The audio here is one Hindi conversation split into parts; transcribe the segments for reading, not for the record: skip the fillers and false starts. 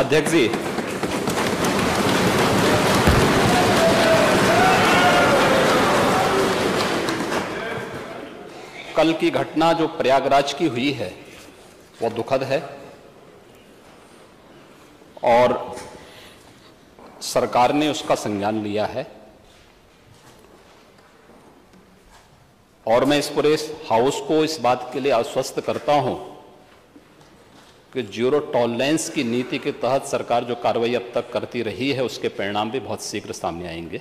अध्यक्ष जी, कल की घटना जो प्रयागराज की हुई है वो दुखद है और सरकार ने उसका संज्ञान लिया है और मैं इस पूरे हाउस को इस बात के लिए आश्वस्त करता हूं कि जीरो टॉलरेंस की नीति के तहत सरकार जो कार्रवाई अब तक करती रही है उसके परिणाम भी बहुत शीघ्र सामने आएंगे,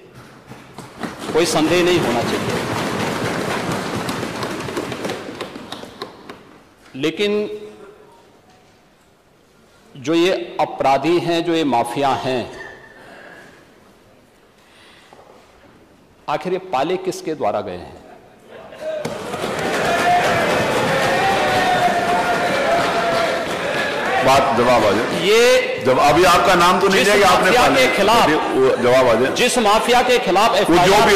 कोई संदेह नहीं होना चाहिए। लेकिन जो ये अपराधी हैं, जो ये माफिया हैं, आखिर ये पाले किसके द्वारा गए हैं? बात जवाब आ जाए। ये जब अभी आपका नाम तो नहीं रहेगा, आपने के खिलाफ जवाब आ जाए। जिस माफिया के खिलाफ जो भी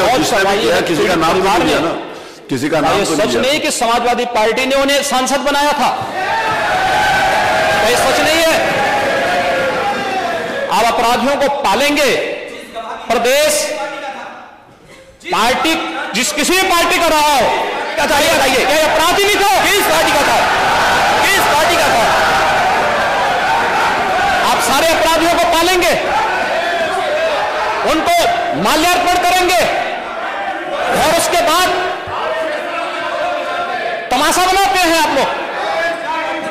किसी का नाम तो नहीं है ना, किसी का नाम तो सच नहीं कि समाजवादी पार्टी ने उन्हें सांसद बनाया था, ये सच नहीं है। आप अपराधियों को पालेंगे, प्रदेश पार्टी जिस किसी भी पार्टी का रहा हो, बताइए क्या अपराधी नहीं था? किस पार्टी का था? किस पार्टी का था? आप सारे अपराधियों को पालेंगे, उनको माल्यार्पण करेंगे और उसके बाद तमाशा बनाते हैं आप लोग।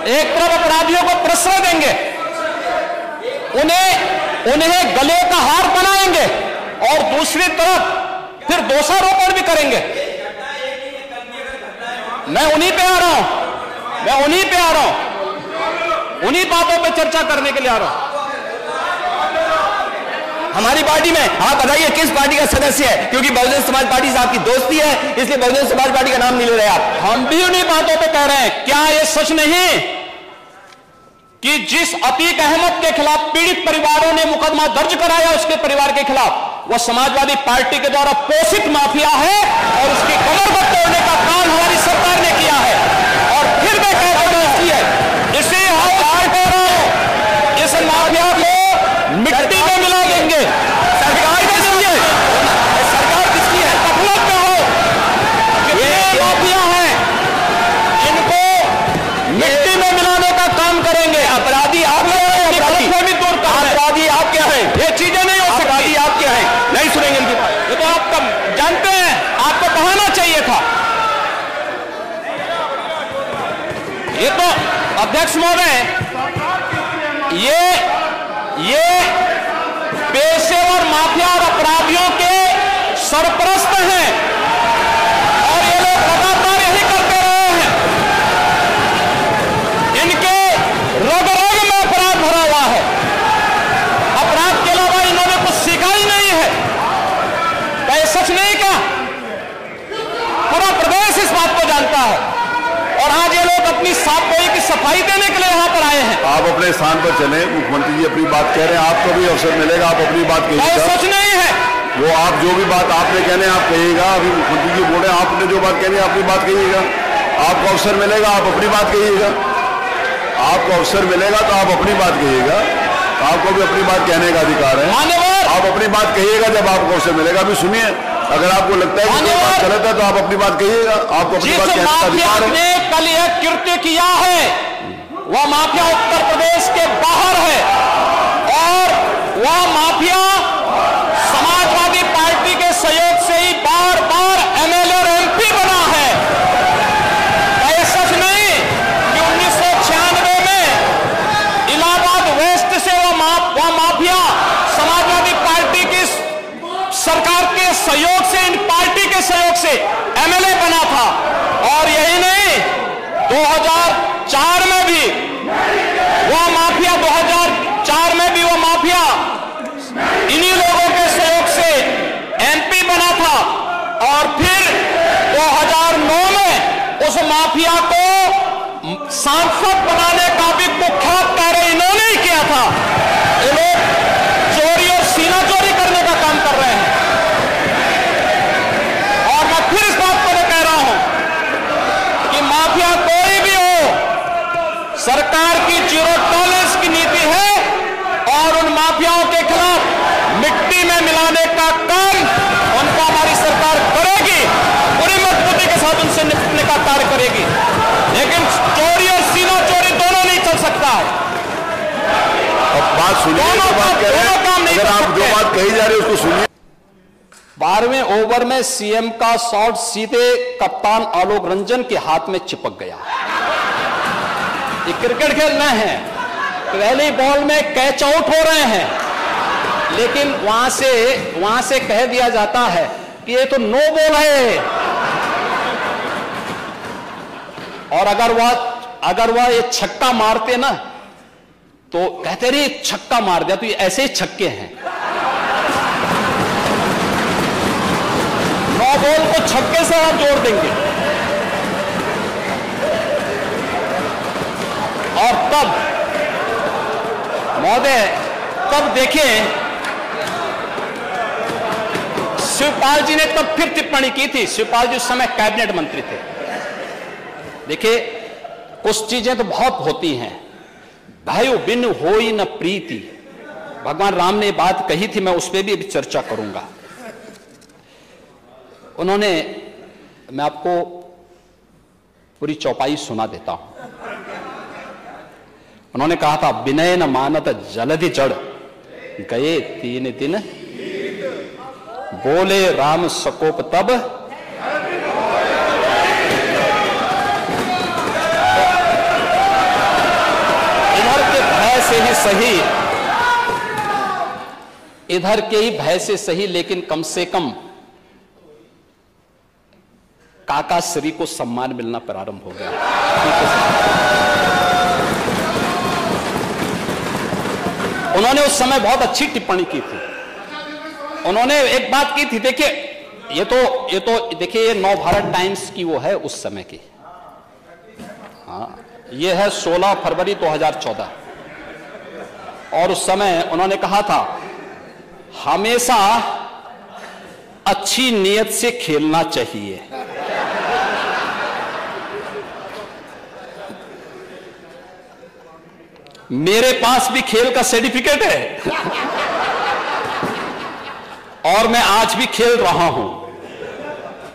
एक तरफ अपराधियों को प्रश्रय देंगे, उन्हें गले का हार बनाएंगे और दूसरी तरफ फिर दोषारोपण भी करेंगे। मैं उन्हीं पे आ रहा हूं, उन्हीं बातों पे चर्चा करने के लिए आ रहा हूं। हमारी पार्टी में आप बताइए किस पार्टी का सदस्य है? क्योंकि बहुजन समाज पार्टी से आपकी दोस्ती है, इसलिए बहुजन समाज पार्टी का नाम नहीं ले रहे आप। हम भी उन्हीं बातों पे कह रहे हैं। क्या यह सच नहीं कि जिस अतीक अहमद के खिलाफ पीड़ित परिवारों ने मुकदमा दर्ज कराया, उसके परिवार के खिलाफ, वह समाजवादी पार्टी के द्वारा पोषित माफिया है और उसकी कमर पर तोड़ने का काम हमारी सरकार ने किया है। और फिर मैं कह रहा हूं इसी हाउस कह रहा हूं, इस माफिया को मिट्टी में मिला देंगे। सरकार किसकी है? सरकार किसकी है? गफलत में हो, ये माफिया हैं, इनको मिट्टी में मिलाने का काम करेंगे। अपराधी आप क्या है? अपराधी आप क्या है? ये चीजें नहीं हो सकती। अपराधी आप क्या है? नहीं सुनेंगे इनकी बात। ये तो आप जानते हैं, आपको कहना चाहिए था। ये तो अध्यक्ष महोदय, ये पेशेवर माफिया और अपराधियों के सरपरस्त हैं और ये लोग लगातार यही करते रहे हैं। इनके रग रग में अपराध भरा हुआ है। अपराध के अलावा इन्होंने कुछ सीखा ही नहीं है। क्या ये सच नहीं का? पूरा प्रदेश इस बात को जानता है और आज ये लोग अपनी साफ गोई की सफाई देने के लिए यहां पर आए हैं। आप अपने स्थान पर चले, मुख्यमंत्री जी अपनी बात कह रहे हैं, आपको भी अवसर मिलेगा, आप अपनी बात कहिएगा। सच नहीं है वो आप जो भी बात आपने कहने आप कहिएगा। अभी मुख्यमंत्री जी बोल रहे हैं, आपने जो बात कहनी है अपनी बात कहिएगा। आपको अवसर मिलेगा, आप अपनी बात कहिएगा। आपको अवसर मिलेगा तो आप अपनी बात कहिएगा। आपको भी अपनी बात कहने का अधिकार है, आप अपनी बात कहिएगा जब आपको अवसर मिलेगा। अभी सुनिए, अगर आपको लगता है कि बात गलत है तो आप अपनी बात कहिएगा। आपको अपनी बात कहने का अधिकार है। ने कल यह कृत्य किया है, वह माफिया उत्तर प्रदेश के बाहर है और वह माफिया समाजवादी पार्टी के सहयोग से ही बार बार एमएलए और एमपी बना है। क्या यह सच नहीं कि 1996 में इलाहाबाद वेस्ट से वह माफिया समाजवादी पार्टी की सरकार के सहयोग से, इन पार्टी के सहयोग से एमएलए बना था? और यही नहीं, 2004 में भी वह माफिया, 2004 में भी वह माफिया इन्हीं लोगों के सहयोग से एमपी बना था और फिर 2009 में उस माफिया को सांसद बनाने का भी कुख्यात कार्य इन्होंने ही किया था। ये लोग चोरी और सीना चोरी करने का काम कर रहे हैं। और मैं फिर इस बात को कह रहा हूं कि माफिया कोई भी हो, सरकार की जीरो टॉलरेंस की नीति है का कार्य करेगी, लेकिन चोरी और सीना चोरी दोनों नहीं चल सकता है। बात सुनिए, जो बात कह रहे हैं, अगर आप जो बात कही जा रही है उसको सुनिए। 12वें ओवर में सीएम का शॉट सीधे कप्तान आलोक रंजन के हाथ में चिपक गया। ये क्रिकेट खेलना है, पहली बॉल में कैच आउट हो रहे हैं, लेकिन वहां से कह दिया जाता है कि ये तो नो बॉल है। और अगर वह ये छक्का मारते ना तो कहते रहे छक्का मार दिया, तो ये ऐसे ही छक्के हैं। नो बॉल को छक्के से आप जोड़ देंगे। और तब महोदय, तब देखें शिवपाल जी ने तब फिर टिप्पणी की थी। शिवपाल जी उस समय कैबिनेट मंत्री थे। देखिए, कुछ चीजें तो बहुत होती हैं। भाइयों, बिन होई न प्रीति, भगवान राम ने बात कही थी, मैं उस पर भी अभी चर्चा करूंगा। उन्होंने, मैं आपको पूरी चौपाई सुना देता हूं। उन्होंने कहा था, विनय न मानत जलधि जड़, गए 3 दिन, बोले राम सकोप तब, इधर के भय से ही सही, इधर के ही भय से सही, लेकिन कम से कम काका श्री को सम्मान मिलना प्रारंभ हो गया। उन्होंने उस समय बहुत अच्छी टिप्पणी की थी। उन्होंने एक बात की थी, देखिए ये तो देखिए, ये नव भारत टाइम्स की वो है उस समय की। हाँ, ये है 16 फरवरी 2014। और उस समय उन्होंने कहा था, हमेशा अच्छी नीयत से खेलना चाहिए। मेरे पास भी खेल का सर्टिफिकेट है और मैं आज भी खेल रहा हूं।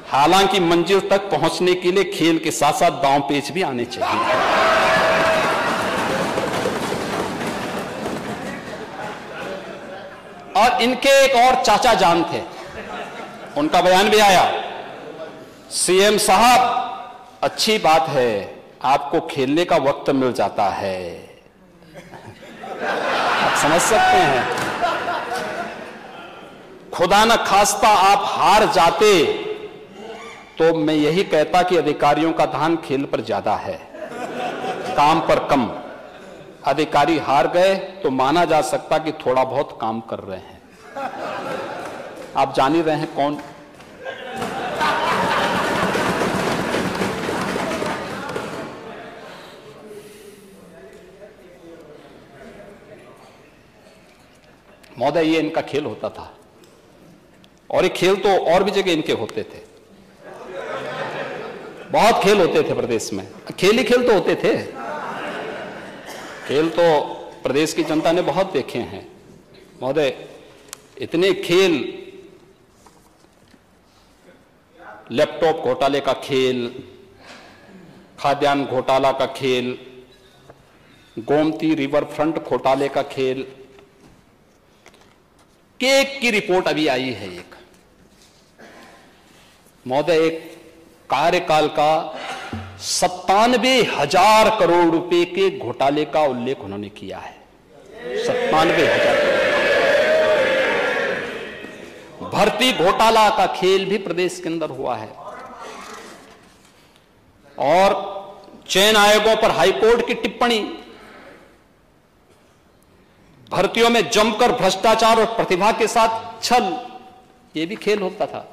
हालांकि मंजिल तक पहुंचने के लिए खेल के साथ साथ दांव पेच भी आने चाहिए। और इनके एक और चाचा जान थे, उनका बयान भी आया, सीएम साहब अच्छी बात है, आपको खेलने का वक्त मिल जाता है। आप समझ सकते हैं, खुदा न खास्ता आप हार जाते तो मैं यही कहता कि अधिकारियों का ध्यान खेल पर ज्यादा है, काम पर कम। अधिकारी हार गए तो माना जा सकता कि थोड़ा बहुत काम कर रहे हैं। आप जान ही रहे हैं कौन। महोदय, ये इनका खेल होता था। और ये खेल तो और भी जगह इनके होते थे, बहुत खेल होते थे प्रदेश में। खेल ही खेल तो होते थे। खेल तो प्रदेश की जनता ने बहुत देखे हैं महोदय। इतने खेल, लैपटॉप घोटाले का खेल, खाद्यान्न घोटाला का खेल, गोमती रिवर फ्रंट घोटाले का खेल, केक की रिपोर्ट अभी आई है एक महोदय, एक कार्यकाल का 97,000 करोड़ रुपए के घोटाले का उल्लेख उन्होंने किया है। 97,000 करोड़। भर्ती घोटाला का खेल भी प्रदेश के अंदर हुआ है। और चयन आयोगों पर हाईकोर्ट की टिप्पणी, भर्तियों में जमकर भ्रष्टाचार और प्रतिभा के साथ छल, यह भी खेल होता था।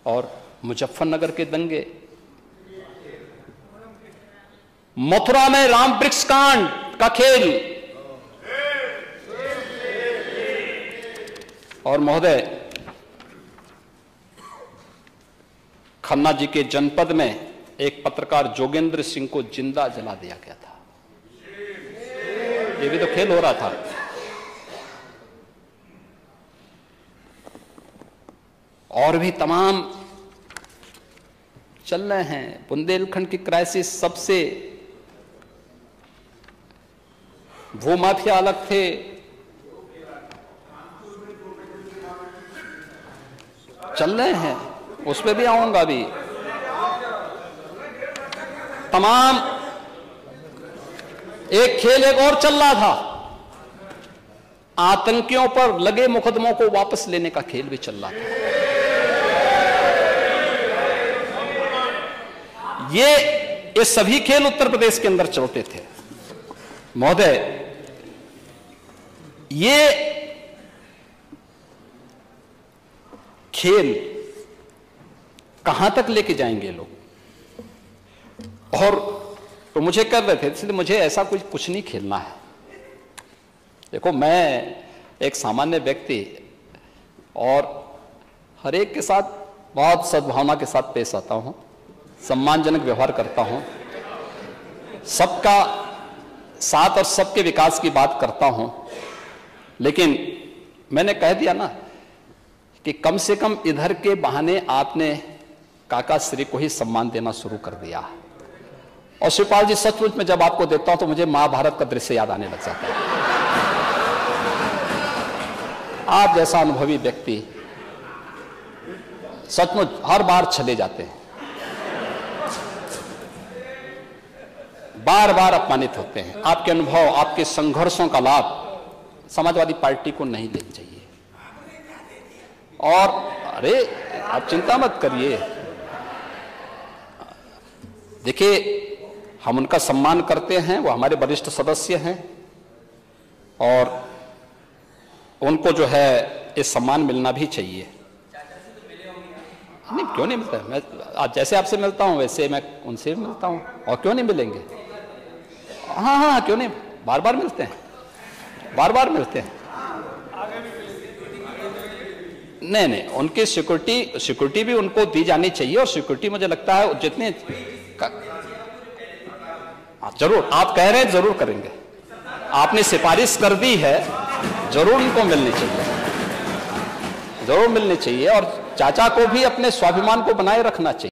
और मुजफ्फरनगर के दंगे, मथुरा में राम वृक्ष कांड का खेल। और महोदय, खन्ना जी के जनपद में एक पत्रकार जोगेंद्र सिंह को जिंदा जला दिया गया था। ये भी तो खेल हो रहा था। और भी तमाम चल रहे हैं। बुंदेलखंड की क्राइसिस सबसे, वो माफिया अलग थे, चल रहे हैं, उस पर भी आऊंगा। अभी तमाम एक खेल एक और चल रहा था, आतंकियों पर लगे मुकदमों को वापस लेने का खेल भी चल रहा था। ये सभी खेल उत्तर प्रदेश के अंदर चलते थे। महोदय, ये खेल कहां तक लेके जाएंगे लोग? और तो मुझे कर रहे थे, इसलिए मुझे ऐसा कुछ नहीं खेलना है। देखो, मैं एक सामान्य व्यक्ति और हर एक के साथ बहुत सद्भावना के साथ पेश आता हूं, सम्मानजनक व्यवहार करता हूं, सबका साथ और सबके विकास की बात करता हूं। लेकिन मैंने कह दिया ना कि कम से कम इधर के बहाने आपने काका श्री को ही सम्मान देना शुरू कर दिया। और शिवपाल जी, सचमुच में जब आपको देखता हूं तो मुझे महाभारत का दृश्य याद आने लग जाता है। आप जैसा अनुभवी व्यक्ति सचमुच हर बार चले जाते हैं, बार बार अपमानित होते हैं। आपके अनुभव, आपके संघर्षों का लाभ समाजवादी पार्टी को नहीं लेना चाहिए। और अरे, आप चिंता मत करिए, देखिए, हम उनका सम्मान करते हैं, वो हमारे वरिष्ठ सदस्य हैं और उनको जो है ये सम्मान मिलना भी चाहिए। नहीं, क्यों नहीं मिलता? मैं आज जैसे आपसे मिलता हूं वैसे मैं उनसे भी मिलता हूं, और क्यों नहीं मिलेंगे? हाँ हाँ, क्यों नहीं, बार बार मिलते हैं, बार बार मिलते हैं। नहीं नहीं, उनकी सिक्योरिटी भी उनको दी जानी चाहिए। और सिक्योरिटी मुझे लगता है जितने जरूर आप कह रहे हैं, जरूर करेंगे। आपने सिफारिश कर दी है, जरूर उनको मिलनी चाहिए, जरूर मिलनी चाहिए। और चाचा को भी अपने स्वाभिमान को बनाए रखना चाहिए।